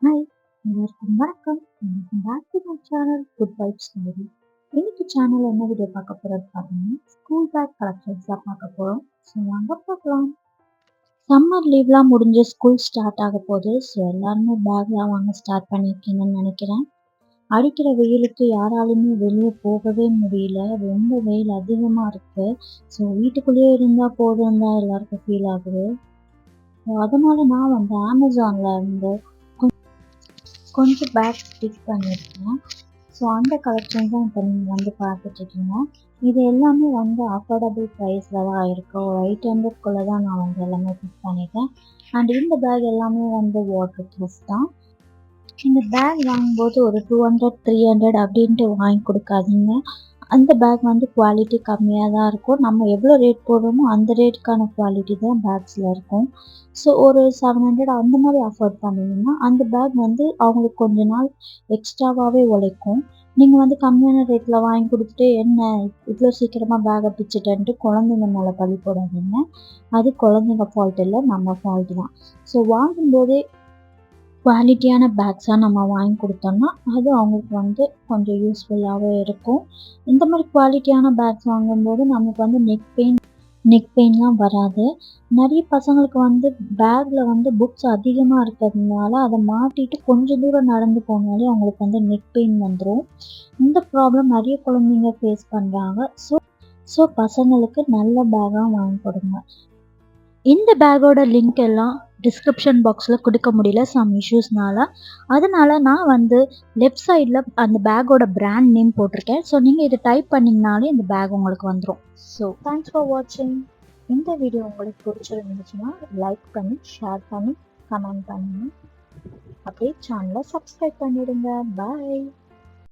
Hi எல்லாருக்கும் வணக்கம். Welcome back to my channel good vibes story. இன்னைக்கு சேனல் என்ன வீடியோ பார்க்க போறது பார்த்தீங்கன்னா ஸ்கூல் பேக் கலெக்ஷன்ஸ் தான் பார்க்க போகிறோம். ஸோ வாங்க பார்க்கலாம். சம்மர் லீவ்லாம் முடிஞ்சு ஸ்கூல் ஸ்டார்ட் ஆக போகுது. ஸோ எல்லாருமே பேக்லாம் வாங்க ஸ்டார்ட் பண்ணியிருக்கீங்கன்னு நினைக்கிறேன். அடிக்கிற வெயிலுக்கு யாராலுமே வெளியே போகவே முடியல. ரொம்ப வெயில் அதிகமாக இருக்கு. ஸோ வீட்டுக்குள்ளேயே இருந்தால் போதும் தான் எல்லாருக்கும் ஃபீல் ஆகுது. ஸோ அதனால நான் வந்து அமேசானில் இருந்து கொஞ்சம் பேக் பிக் பண்ணியிருக்கேன். ஸோ அந்த கலெக்ஷன்ஸ் தான் இப்போ நீங்கள் வந்து பார்த்துட்ருக்கீங்க. இது எல்லாமே வந்து அஃபோர்டபுள் ப்ரைஸில் தான் இருக்குது. ஒரு 800 தான் நான் வந்து எல்லாமே பிக் பண்ணியிருக்கேன். அண்ட் இந்த பேக் எல்லாமே வந்து வாட்டர் ப்ரூஃப் தான். இந்த பேக் வாங்கும்போது ஒரு 200 300 அப்படின்ட்டு வாங்கி கொடுக்காதீங்க. அந்த பேக் வந்து குவாலிட்டி கம்மியாக தான் இருக்கும். நம்ம எவ்வளோ ரேட் போடுறோமோ அந்த ரேட்டுக்கான குவாலிட்டி தான் பேக்ஸில் இருக்கும். ஸோ ஒரு 700 அந்த மாதிரி அஃபோர்ட் பண்ணிங்கன்னா அந்த பேக் வந்து அவங்களுக்கு கொஞ்ச நாள் எக்ஸ்ட்ராவாகவே உழைக்கும். நீங்கள் வந்து கம்மியான ரேட்டில் வாங்கி கொடுத்துட்டு என்ன இவ்வளோ சீக்கிரமாக பேக்கை பிச்சுட்டேன்ட்டு குழந்தைங்க மேலே பழி போடாதீங்க. அது குழந்தைங்க ஃபால்ட் இல்லை, நம்ம ஃபால்ட் தான். ஸோ வாங்கும்போதே குவாலிட்டியான பேக்ஸாக நம்ம வாங்கி கொடுத்தோம்னா அது அவங்களுக்கு வந்து கொஞ்சம் யூஸ்ஃபுல்லாகவே இருக்கும். இந்த மாதிரி குவாலிட்டியான பேக்ஸ் வாங்கும்போது நமக்கு வந்து நெக் பெயின்லாம் வராது. நிறைய பசங்களுக்கு வந்து பேக்கில் வந்து புக்ஸ் அதிகமாக இருக்கிறதுனால அதை மாட்டிட்டு கொஞ்சம் தூரம் நடந்து போனாலே அவங்களுக்கு வந்து நெக் பெயின் வந்துடும். இந்த ப்ராப்ளம் நிறைய குழந்தைங்க ஃபேஸ் பண்ணுறாங்க. ஸோ பசங்களுக்கு நல்ல பேக்காக வாங்கி கொடுங்க. இந்த பேக்கோட லிங்க் எல்லாம் டிஸ்கிரிப்ஷன் பாக்ஸில் கொடுக்க முடியல சம் இஷ்யூஸ்னால. அதனால நான் வந்து லெஃப்ட் சைடில் அந்த பேக்கோட பிராண்ட் நேம் போட்டிருக்கேன். ஸோ நீங்கள் இதை டைப் பண்ணிங்கனாலே இந்த பேக் உங்களுக்கு வந்துடும். ஸோ தேங்க்ஸ் ஃபார் வாட்சிங். இந்த வீடியோ உங்களுக்கு பிடிச்சிருந்துச்சுன்னா லைக் பண்ணி ஷேர் பண்ணி கமெண்ட் பண்ணுங்க. அப்படியே சேனலை சப்ஸ்கிரைப் பண்ணிடுங்க. பாய்.